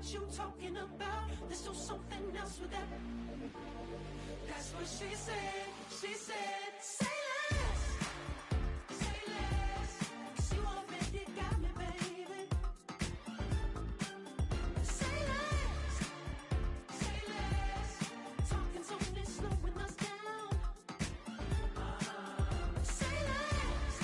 what you talking about. Let's do something else with that. That's what she said. She said, say less. Say less. 'Cause you already got me, baby. Say less. Say less. Talking's only slowing us down. Say less.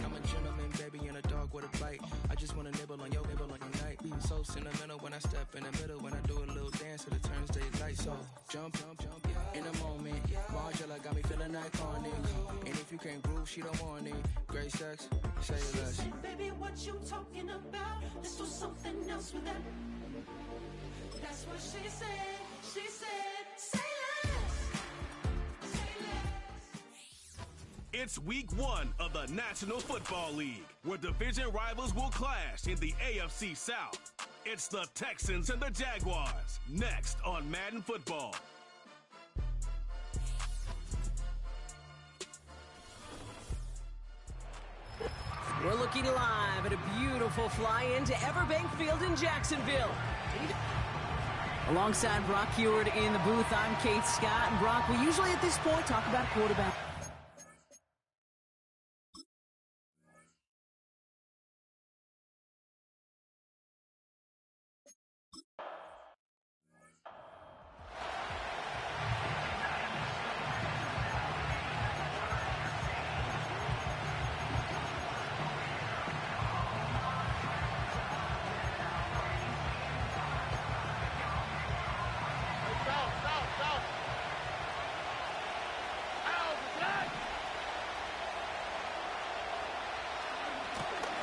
I'm a gentleman, baby, and a dog with a bite. I just wanna nibble on your night. So sentimental when I step in the middle. When I do a little dance, it turns daylight. So jump, in a moment. Margella got me feeling iconic. And if you can't groove, she don't want it. Great sex, say less. She said, baby, what you talking about? Let's do something else with that. That's what she said. She said, say less. Say less. It's week 1 of the National Football League, where division rivals will clash in the AFC South. It's the Texans and the Jaguars, next on Madden Football. We're looking live at a beautiful fly-in to Everbank Field in Jacksonville. Alongside Brock Heward in the booth, I'm Kate Scott. And Brock, we usually at this point talk about quarterback.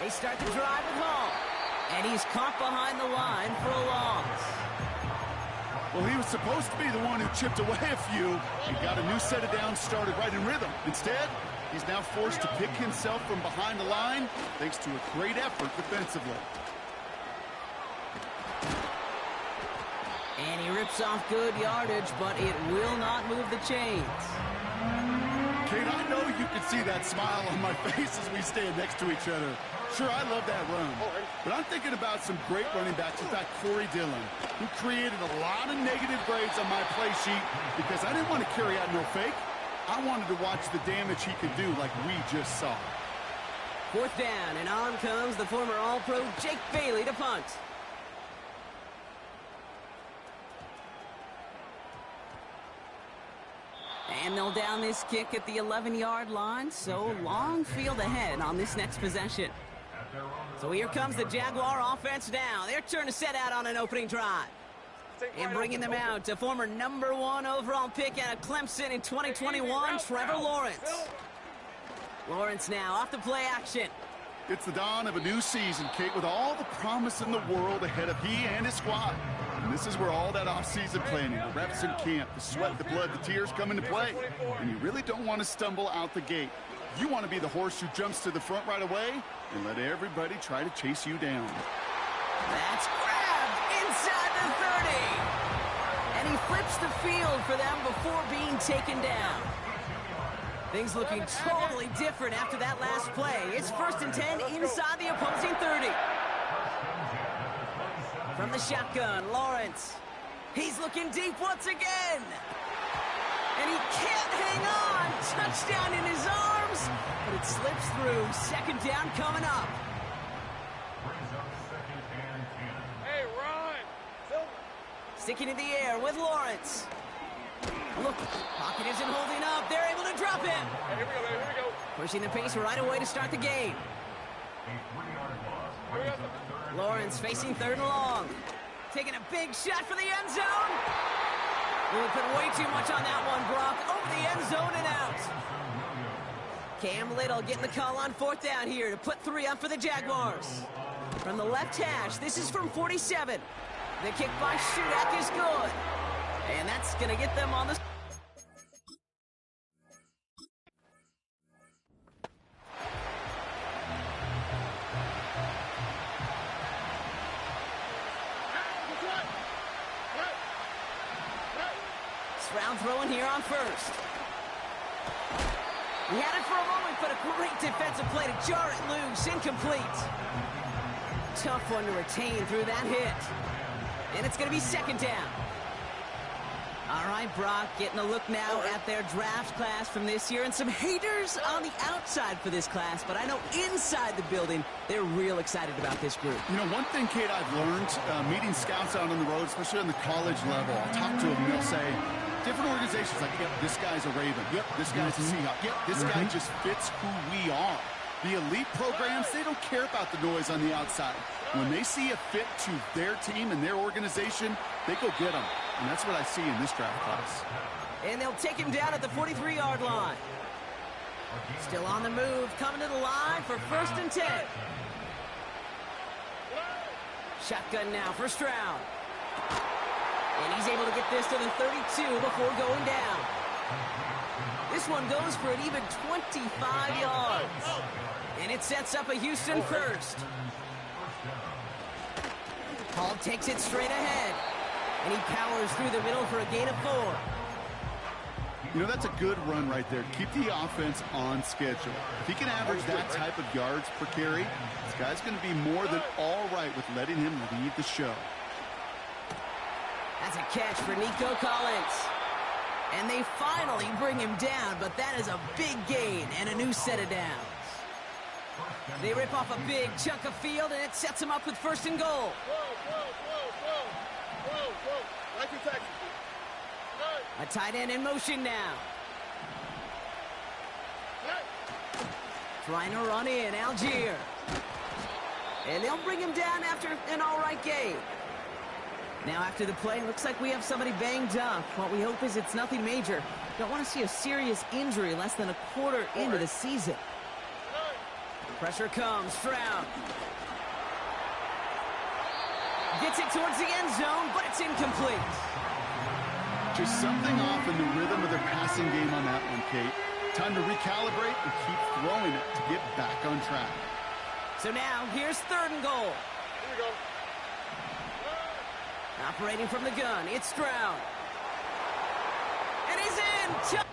They start the drive with Hall, and he's caught behind the line for a loss. Well, he was supposed to be the one who chipped away a few and got a new set of downs started right in rhythm. Instead, he's now forced to pick himself from behind the line thanks to a great effort defensively. And he rips off good yardage, but it will not move the chains. Kate, I know you can see that smile on my face as we stand next to each other. Sure, I love that run, but I'm thinking about some great running backs. In fact, Corey Dillon, who created a lot of negative grades on my play sheet because I didn't want to carry out no fake. I wanted to watch the damage he could do like we just saw. 4th down, and on comes the former All-Pro Jake Bailey to punt. And they'll down this kick at the 11-yard line, so long field ahead on this next possession. So here comes the Jaguar offense now. Their turn to set out on an opening drive. And bringing them out to former #1 overall pick out of Clemson in 2021, Trevor Lawrence. Lawrence now off the play action. It's the dawn of a new season, Kate, with all the promise in the world ahead of he and his squad. And this is where all that off-season planning, the reps in camp, the sweat, the blood, the tears come into play. And you really don't want to stumble out the gate. You want to be the horse who jumps to the front right away and let everybody try to chase you down. That's grabbed inside the 30. And he flips the field for them before being taken down. Things looking totally different after that last play. It's 1st and 10 inside the opposing 30. From the shotgun, Lawrence. He's looking deep once again. And he can't hang on. Touchdown in his arms. But it slips through. 2nd down coming up. Hey, Ron. Sticking in the air with Lawrence. Look, pocket isn't holding up. They're able to drop him. Hey, here we go. Pushing the pace right away to start the game. Lawrence facing 3rd and long. Taking a big shot for the end zone. We put way too much on that one, Brock. Over the end zone and out. Cam Little getting the call on 4th down here to put 3 up for the Jaguars. From the left hash, this is from 47. The kick by Shudak is good. And that's going to get them on the... Round throwing here on 1st. He had it for a moment, but a great defensive play to jar it loose. Incomplete. Tough one to retain through that hit. And it's going to be second down. All right, Brock, getting a look now at their draft class from this year, and some haters on the outside for this class, but I know inside the building, they're real excited about this group. You know, one thing, Kate, I've learned, meeting scouts out on the road, especially on the college level, I'll talk to them, and they'll say, different organizations, like, yep, this guy's a Raven. Yep, this guy's a Seahawk. Yep, this guy just fits who we are. The elite programs, they don't care about the noise on the outside. When they see a fit to their team and their organization, they go get them. And that's what I see in this draft class. And they'll take him down at the 43-yard line. Still on the move, coming to the line for 1st and 10. Shotgun now for Stroud. And he's able to get this to the 32 before going down. This one goes for an even 25 yards. And it sets up a Houston first. Hall takes it straight ahead. And he powers through the middle for a gain of 4. You know, that's a good run right there. Keep the offense on schedule. If he can average that type of yards per carry, this guy's going to be more than all right with letting him lead the show. That's a catch for Nico Collins. And they finally bring him down, but that is a big gain and a new set of downs. They rip off a big chunk of field, and it sets them up with 1st and goal. A tight end in motion now. Trying to run in, Algier. And they'll bring him down after an all-right game. Now after the play, looks like we have somebody banged up. What we hope is it's nothing major. Don't want to see a serious injury less than a quarter into the season. Pressure comes, Stroud. Gets it towards the end zone, but it's incomplete. Just something off in the rhythm of their passing game on that one, Kate. Time to recalibrate and keep throwing it to get back on track. So now, here's 3rd and goal. Here we go. Operating from the gun, it's Stroud. And he's in!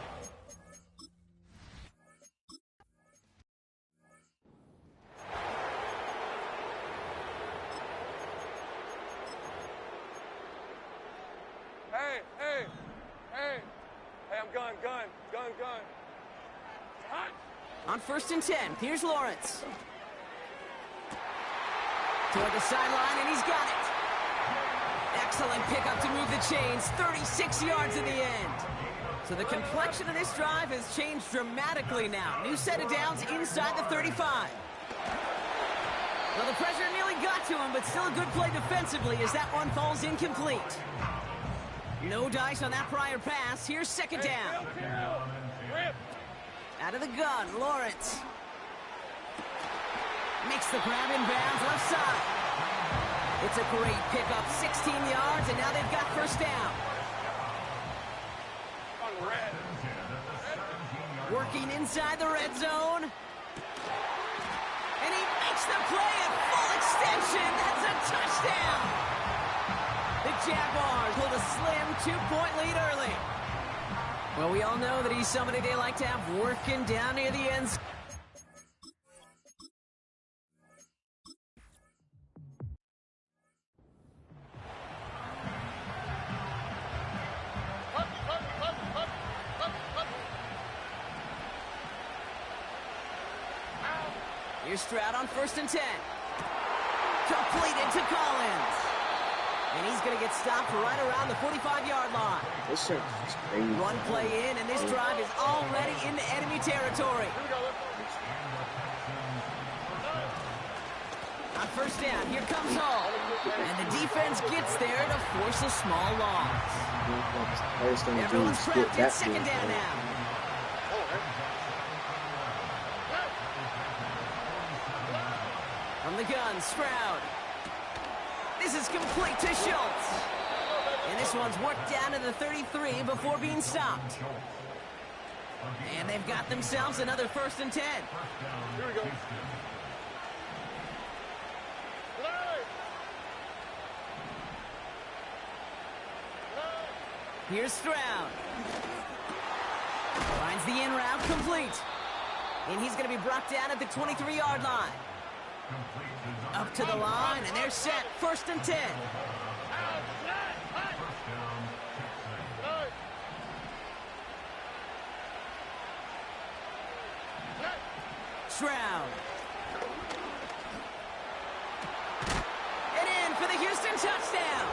Hey, I'm gun. Hot. On 1st and 10, here's Lawrence. Toward the sideline, and he's got it. Excellent pickup to move the chains, 36 yards in the end. So the complexion of this drive has changed dramatically now. New set of downs inside the 35. Well, the pressure nearly got to him, but still a good play defensively as that one falls incomplete. No dice on that prior pass. Here's 2nd down. Out of the gun, Lawrence. Makes the grab in bounds left side. It's a great pickup, 16 yards, and now they've got 1st down. Working inside the red zone. And he makes the play at full extension. That's a touchdown. The Jaguars hold a slim 2-point lead early. Well, we all know that he's somebody they like to have working down near the end zone. Here's Stroud on 1st and 10. Completed to Collins. And he's going to get stopped right around the 45-yard line. This is crazy. Run play in, and this drive is already into enemy territory. On 1st down, here comes Hall. And the defense gets there to force a small loss. Everyone's prepped. It's 2nd down now. From the gun, Stroud. This is complete to Schultz. And this one's worked down to the 33 before being stopped. And they've got themselves another 1st and 10. Here we go. Here's Stroud. Finds the in route complete. And he's going to be brought down at the 23-yard line. Up to the line, and they're set. 1st and 10. Stroud. And in for the Houston touchdown.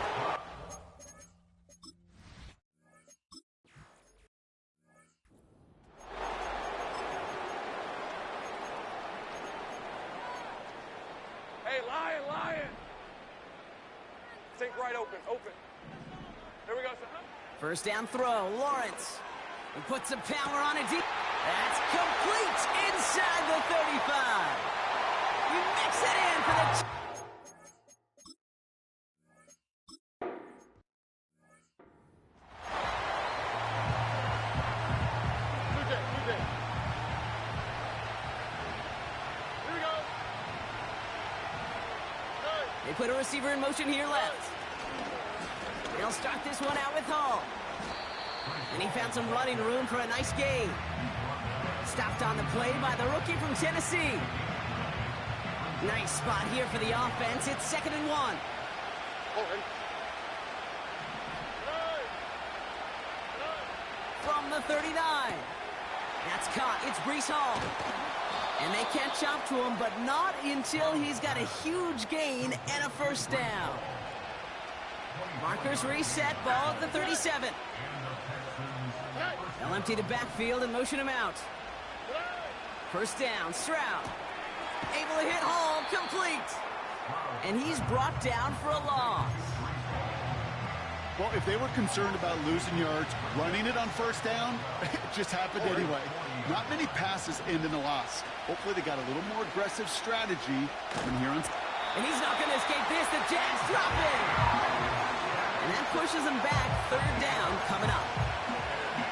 Hey, Lion! Think right open. Here we go, son. 1st down throw, Lawrence. He puts some power on it deep. That's complete inside the 35. You mix it in for the... TJ. Here we go. They put a receiver in motion here left. They'll start this one out with Hall. And he found some running room for a nice gain. Stopped on the play by the rookie from Tennessee. Nice spot here for the offense. It's 2nd and 1. From the 39. That's caught. It's Breece Hall. And they catch up to him, but not until he's got a huge gain and a 1st down. Markers reset, ball at the 37. They'll empty the backfield and motion him out. 1st down, Stroud. Able to hit Hall, complete. And he's brought down for a loss. Well, if they were concerned about losing yards, running it on 1st down, it just happened anyway. Not many passes end in a loss. Hopefully they got a little more aggressive strategy from here on. And he's not going to escape this. The Jags drop it. And that pushes him back. 3rd down coming up.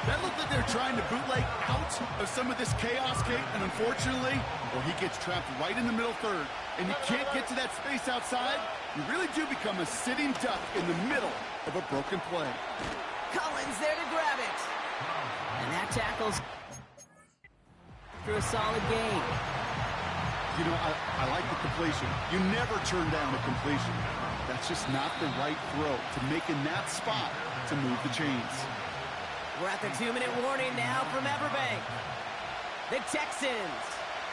That looked like they're trying to bootleg out of some of this chaos, Kate, and unfortunately, well, he gets trapped right in the middle 3rd, and you can't get to that space outside. You really do become a sitting duck in the middle of a broken play. Collins there to grab it. And that tackles for a solid gain. You know, I like the completion. You never turn down a completion. That's just not the right throw to make in that spot to move the chains. We're at the 2-minute warning now from Everbank. The Texans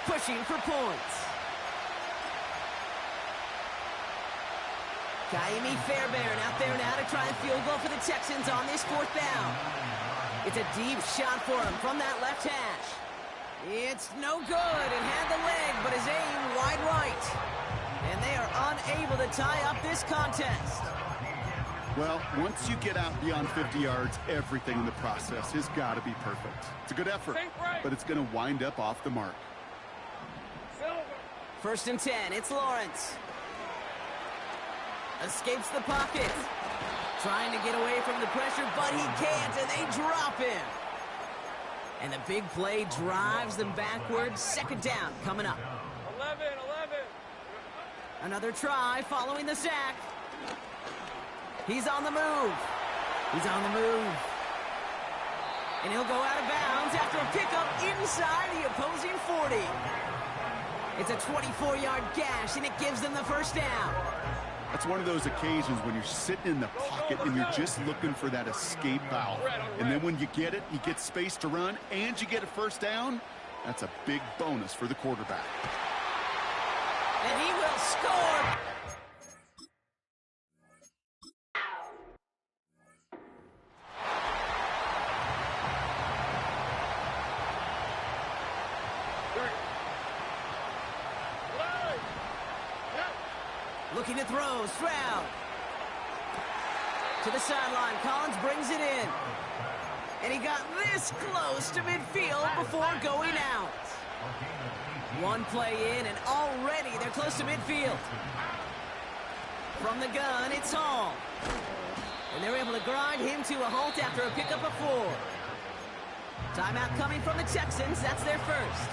pushing for points. Kaimi Fairbairn out there now to try a field goal for the Texans on this 4th down. It's a deep shot for him from that left hash. It's no good. It had the leg, but his aim wide right. And they are unable to tie up this contest. Well, once you get out beyond 50 yards, everything in the process has got to be perfect. It's a good effort, but it's going to wind up off the mark. 1st and 10, it's Lawrence. Escapes the pocket. Trying to get away from the pressure, but he can't, and they drop him. And the big play drives them backwards. 2nd down coming up. 11. Another try following the sack. He's on the move. And he'll go out of bounds after a pickup inside the opposing 40. It's a 24-yard gash, and it gives them the 1st down. That's one of those occasions when you're sitting in the pocket and you're just looking for that escape valve. And then when you get it, you get space to run, and you get a 1st down. That's a big bonus for the quarterback. And he will score. Looking to throw, Stroud. To the sideline, Collins brings it in. And he got this close to midfield before going out. One play in, and already they're close to midfield. From the gun, it's Hall. And they're able to grind him to a halt after a pickup of 4. Timeout coming from the Texans. That's their 1st.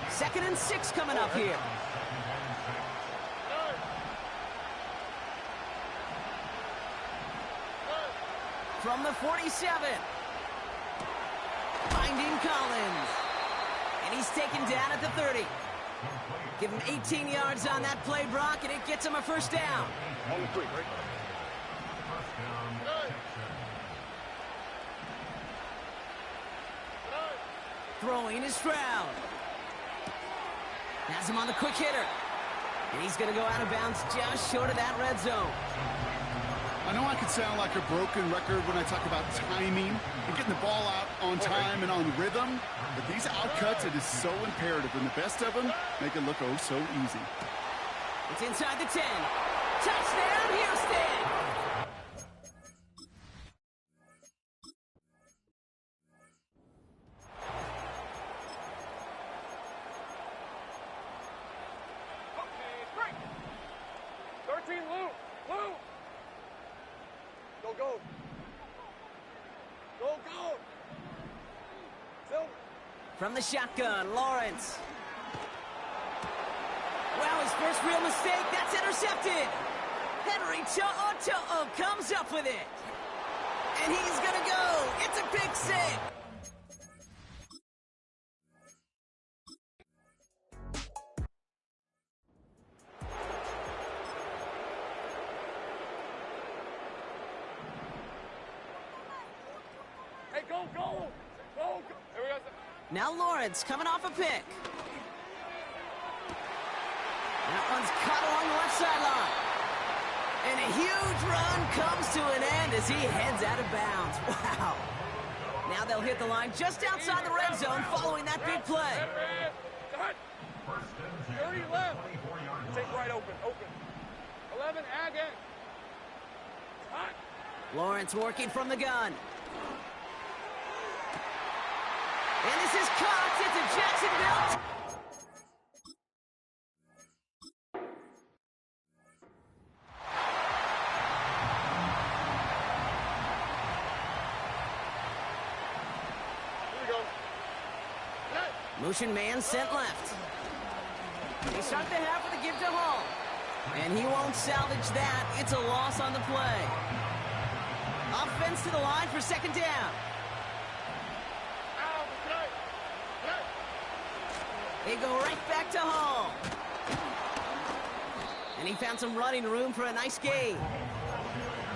2nd and 6 coming up here. From the 47. Finding Collins. And And he's taken down at the 30. Give him 18 yards on that play, Brock, and it gets him a first down. On the 3, right? Throwing is Stroud. Has him on the quick hitter. And he's going to go out of bounds just short of that red zone. I know I could sound like a broken record when I talk about timing and getting the ball out on time and on rhythm, but these outcuts, it is so imperative, and the best of them make it look oh so easy. It's inside the 10. Touchdown, Houston! Break. 13, Lou. Lou. Go, go. Go, go. Silver. From the shotgun, Lawrence. Well, his first real mistake, that's intercepted. Henry To'o comes up with it. And he's gonna go. It's a pick six. Hey, go, go. Go, go. Here we go. Now Lawrence coming off a pick. That one's caught along the left sideline. And a huge run comes to an end as he heads out of bounds. Wow. Now they'll hit the line just outside the red zone following that big play. Cut. 30 left. Take right open, open. 11, ag in. Cut. Lawrence working from the gun. And this is caught. It's a Jacksonville. Motion man sent left. They start the half with a give to Hall. And he won't salvage that. It's a loss on the play. Offense to the line for second down. They go right back to Hall. And he found some running room for a nice gain.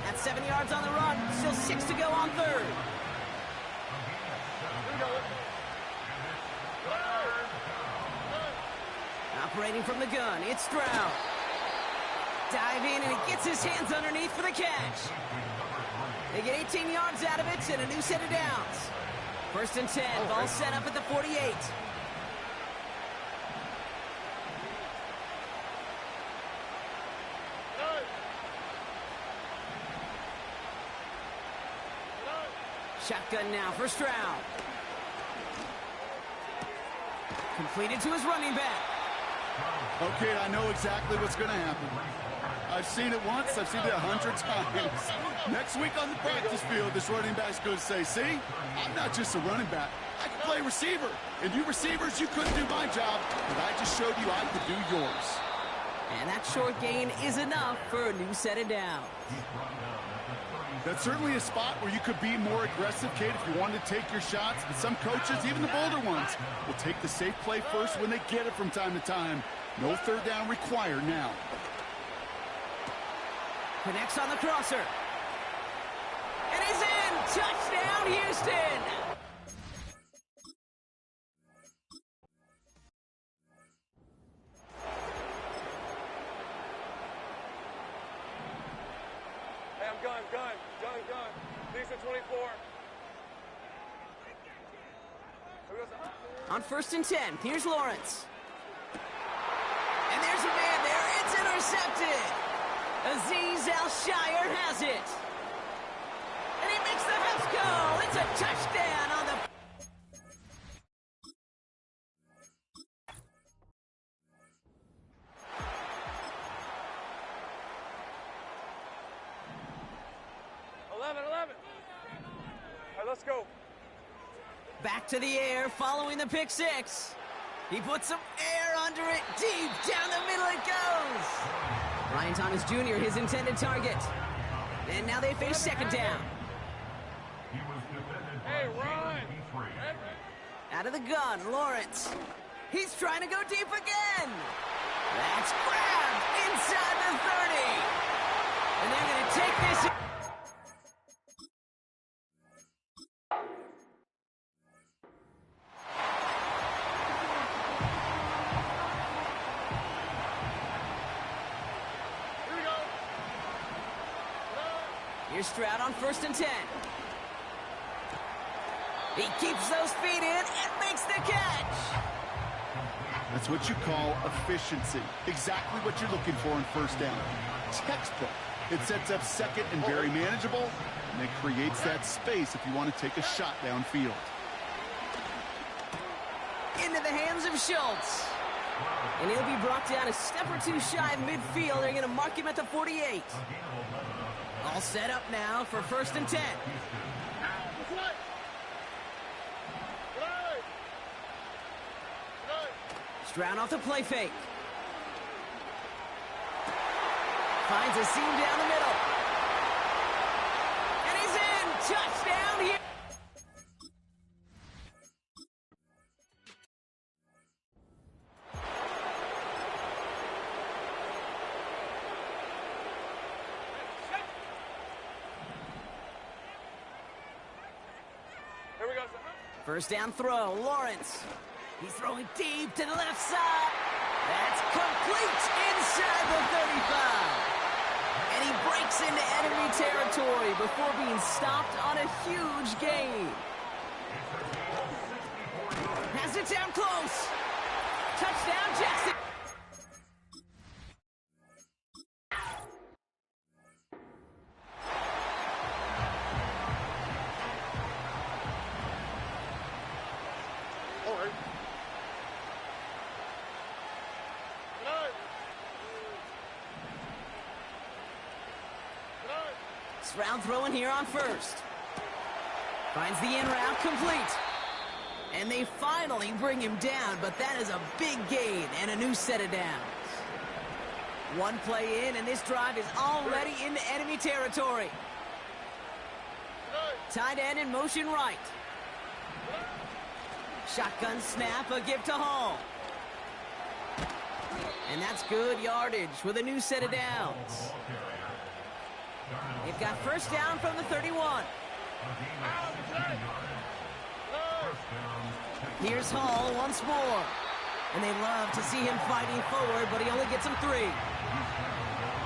That's 7 yards on the run. Still 6 to go on third. Operating from the gun, it's Stroud. Dive in, and he gets his hands underneath for the catch. They get 18 yards out of it and a new set of downs. First and 10, ball set up at the 48. Shotgun now for Stroud. Completed to his running back. Okay, I know exactly what's going to happen. I've seen it once, I've seen it 100 times. Next week on the practice field, this running back's going to say, see, I'm not just a running back. I can play receiver. And you receivers, you couldn't do my job, but I just showed you I could do yours. And that short gain is enough for a new set of downs. That's certainly a spot where you could be more aggressive, Kate, if you wanted to take your shots. But some coaches, even the bolder ones, will take the safe play first when they get it from time to time. No third down required now. Connects on the crosser. And he's in! Touchdown, Houston! Hey, I'm gun. These are 24. On first and 10, here's Lawrence. And there's a man there. It's intercepted. Azeez Al-Shaair has it. And he makes the Huffs go. It's a touchdown on the... All right, let's go. Back to the air following the pick six. He puts some air under it. Deep down the middle it goes. Ryan Thomas Jr., his intended target. And now they face second down. Hey, run. Out of the gun, Lawrence. He's trying to go deep again. That's grabbed inside the 30. And they're going to take this. Here's Stroud on 1st and 10. He keeps those feet in and makes the catch. That's what you call efficiency. Exactly what you're looking for in 1st down. Textbook. It sets up 2nd and very manageable, and it creates that space if you want to take a shot downfield. Into the hands of Schultz. And he'll be brought down a step or two shy of midfield. They're going to mark him at the 48. All set up now for 1st and 10. Stroud off the play fake. Finds a seam down the middle. And he's in! Touchdown here! Here we go. 1st down throw, Lawrence. He's throwing deep to the left side. That's complete inside the 35. And he breaks into enemy territory before being stopped on a huge gain. Has it down close. Touchdown, Jackson. Stroud throwing here on 1st. Finds the in route complete. And they finally bring him down, but that is a big gain and a new set of downs. One play in, and this drive is already into enemy territory. Tight end in motion right. Shotgun snap, a give to Hall. And that's good yardage with a new set of downs. They've got 1st down from the 31. Here's Hall once more. And they love to see him fighting forward, but he only gets them 3.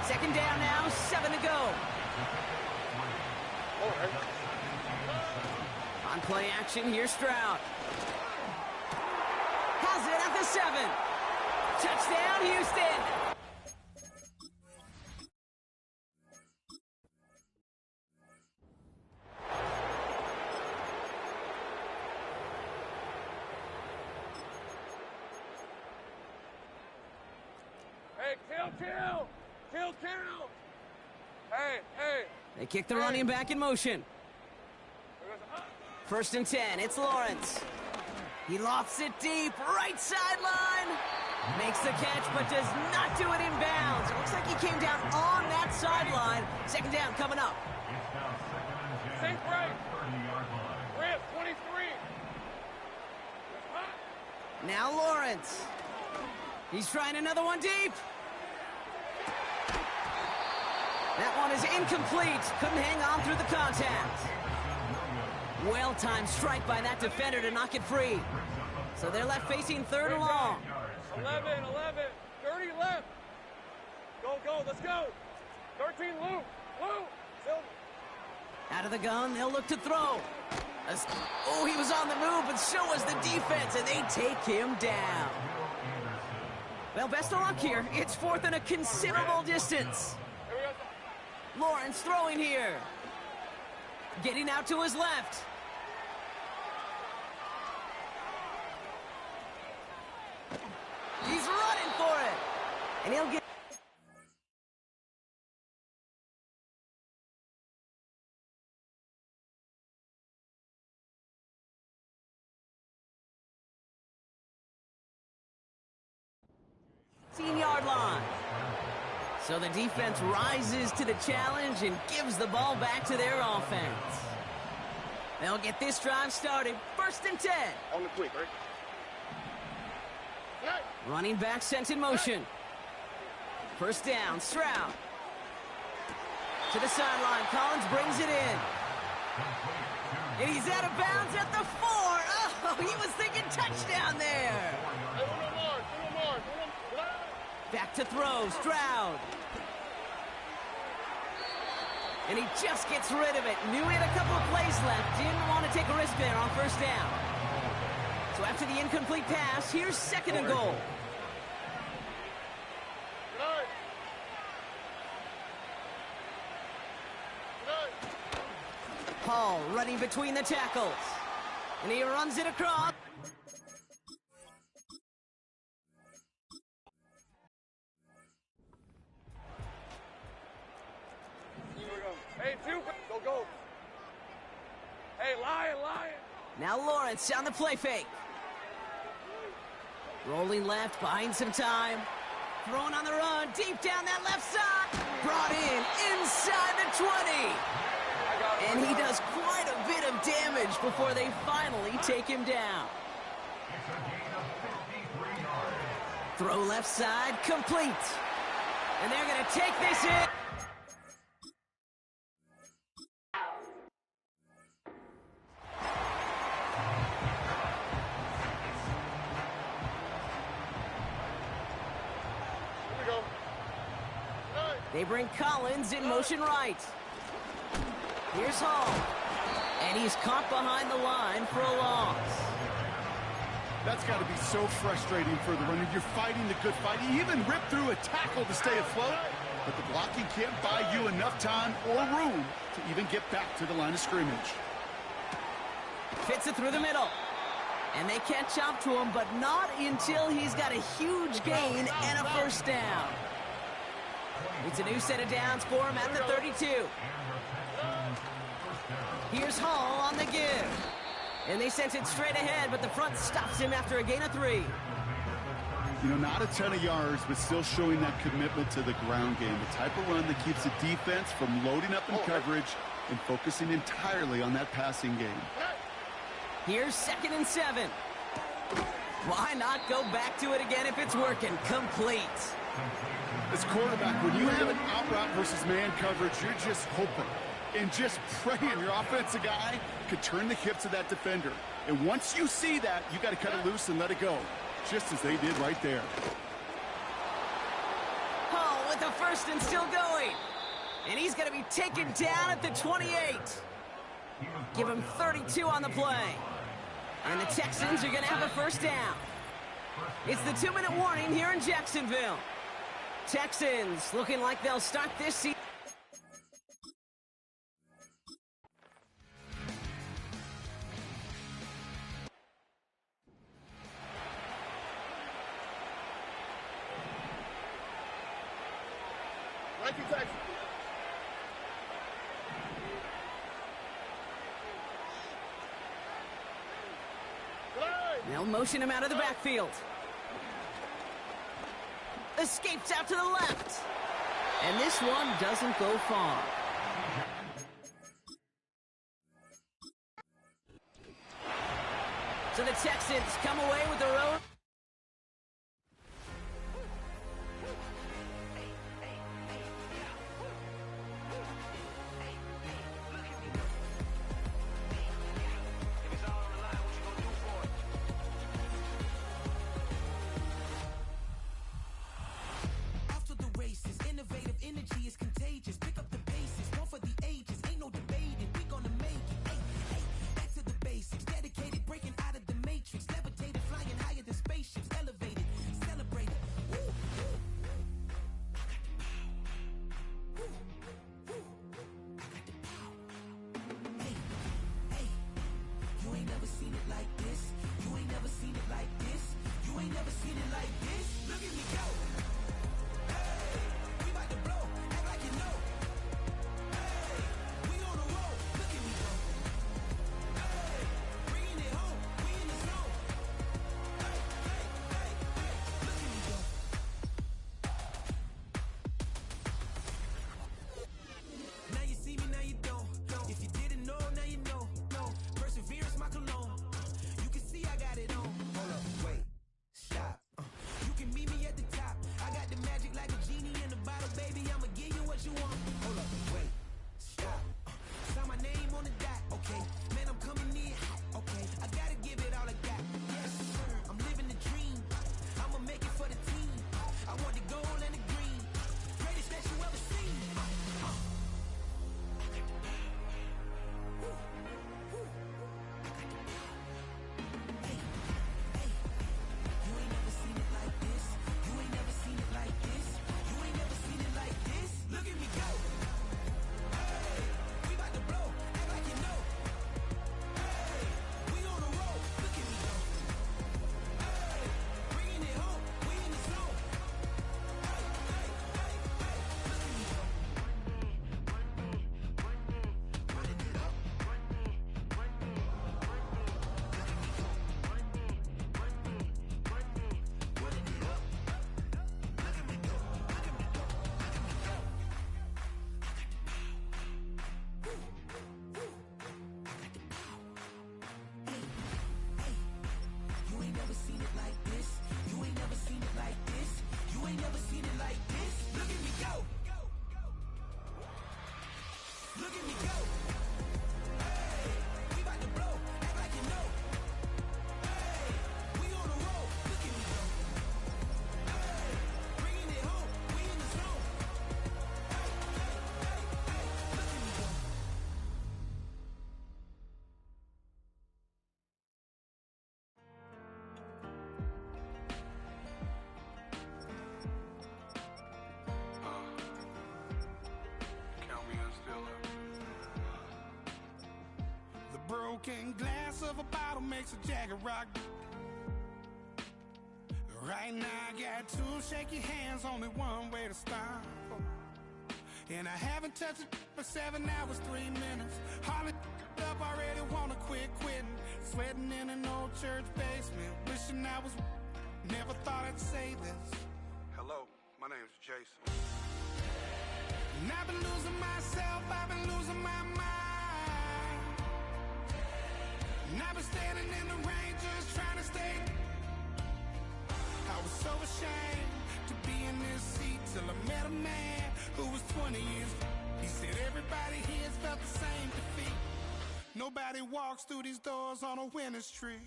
2nd down now, 7 to go. On play action, here's Stroud. Has it at the 7. Touchdown, Houston. Kill. Hey. They kick the running back in motion. 1st and 10, it's Lawrence. He lofts it deep, right sideline. Makes the catch, but does not do it in bounds. It looks like he came down on that sideline. 2nd down coming up. Safe right. Rip, 23. Now Lawrence. He's trying another one deep. That one is incomplete. Couldn't hang on through the contact. Well-timed strike by that defender to knock it free. So they're left facing 3rd and long. 11, 30 left. Go, let's go. 13, Lou. Silver. Out of the gun, they'll look to throw. Oh, he was on the move, but so was the defense, and they take him down. Well, best of luck here. It's 4th and a considerable distance. Lawrence throwing here. Getting out to his left. He's running for it. And he'll get... yard line. So the defense rises to the challenge and gives the ball back to their offense. They'll get this drive started. 1st and 10. On the quick, right? Running back sent in motion. 1st down, Stroud. To the sideline, Collins brings it in. And he's out of bounds at the 4. Oh, he was thinking touchdown there. Back to throw, Stroud. And he just gets rid of it. Knew he had a couple of plays left. Didn't want to take a risk there on 1st down. So after the incomplete pass, here's 2nd and goal. Hall running between the tackles. And he runs it across. Hey, go. Hey, Lion. Now Lawrence on the play fake. Rolling left, buying some time. Throwing on the run, deep down that left side. Brought in, inside the 20. And he does quite a bit of damage before they finally take him down. Throw left side, complete. And they're going to take this in. They bring Collins in motion right. Here's Hall. And he's caught behind the line for a loss. That's got to be so frustrating for the runner. You're fighting the good fight. You even rip through a tackle to stay afloat, but the blocking can't buy you enough time or room to even get back to the line of scrimmage. Fits it through the middle. And they catch up to him, but not until he's got a huge gain and a 1st down. It's a new set of downs for him at the 32. Here's Hall on the give. And they sent it straight ahead, but the front stops him after a gain of 3. You know, not a ton of yards, but still showing that commitment to the ground game. The type of run that keeps the defense from loading up in coverage and focusing entirely on that passing game. Here's 2nd and 7. Why not go back to it again if it's working? Complete. As quarterback, when you have an out route versus man coverage, you're just hoping and just praying your offensive guy could turn the hips of that defender. And once you see that, you got to cut it loose and let it go, just as they did right there. Hall with the 1st and still going. And he's going to be taken down at the 28. Give him 32 on the play. And the Texans are going to have a 1st down. It's the 2-minute warning here in Jacksonville. Texans looking like they'll start this season. They'll motion him out of the backfield. Escapes out to the left. And this one doesn't go far. So the Texans come away with their own. Dedicated, breaking out of the matrix, levitated, flying higher than space. want. Hold up, wait, stop. Sign my name on the dot, okay. Man, I'm coming in hot, okay. I gotta give it all I got. Yes, sir. I'm living the dream. I'ma make it for the team. I want the gold and the green. Greatest that you ever seen. You ain't never seen it like this. You ain't never seen it like this. You ain't never seen it like this. Look at me go. Hey, we about to blow. Act like you know. Hey, we on the road. Look at me go. Hey, bringing it home. We in the zone. Hey, hey, hey, hey. Look at me go. Running it up. You ain't never seen it like this. You ain't never seen it like this. You ain't never seen it like this. Look at me go. Look at me go. Hey, we about to blow. Act like you know. Hey, we on the road. Look at me go. Hey, bringing it home. We in the zone. Hey, hey, hey, hey. Look at me go. Count me in still up. The broken glass of a bottle makes a Jagger rock. Right now I got two shaky hands, only one way to stop. And I haven't touched it for 7 hours, 3 minutes. Hardly up, already wanna quitting. Sweating in an old church basement, wishing I was. Never thought I'd say this. Hello, my name's Jason. And I've been losing myself, I've been losing my mind. And I've been standing in the rain just trying to stay. I was so ashamed to be in this seat till I met a man who was 20 years. He said everybody here's felt the same defeat. Nobody walks through these doors on a winning streak.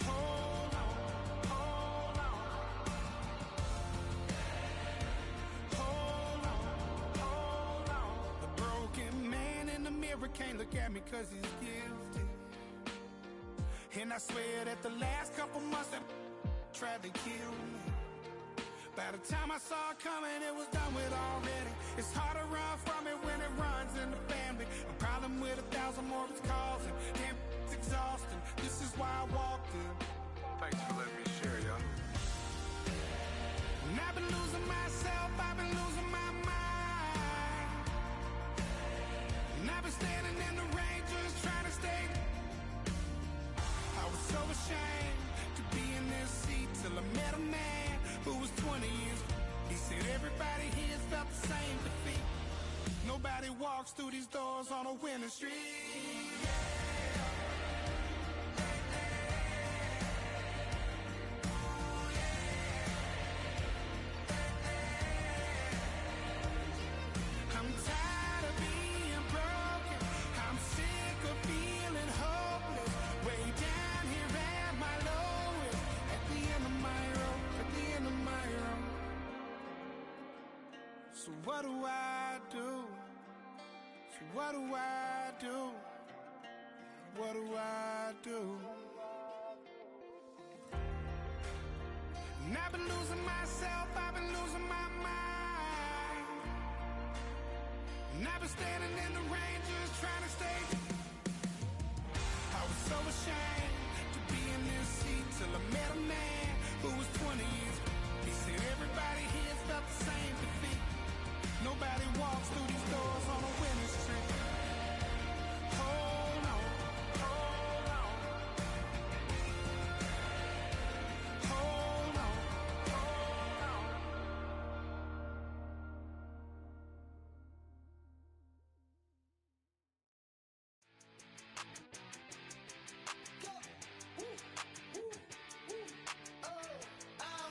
Hold on, hold on. Hold on, hold on. The broken man in the mirror can't look at me 'cause he's guilty. And I swear that the last couple months that tried to kill me. By the time I saw it coming, it was done with already. It's hard to run from it when it runs in the family. A problem with 1,000 more it's causing. Damn, it's exhausting. This is why I walked in. Thanks for letting me share, y'all. And I've been losing myself, I've been losing my mind. And I've been standing in the rain just trying to stay. I was so ashamed to be in this seat till I met a man who was 20 years. He said everybody here's felt the same defeat. Nobody walks through these doors on a winning streak. I'm tired of being broken. I'm sick of feeling hopeless. Way down here at my lowest. At the end of my road. At the end of my road. So what do I do? So what do I do? What do I do? And I've been losing myself, I've been losing my mind. And I've been standing in the rain just trying to stay. I was so ashamed to be in this seat till I met a man who was 20 years. He said everybody here's felt the same defeat. Nobody walks through these doors on a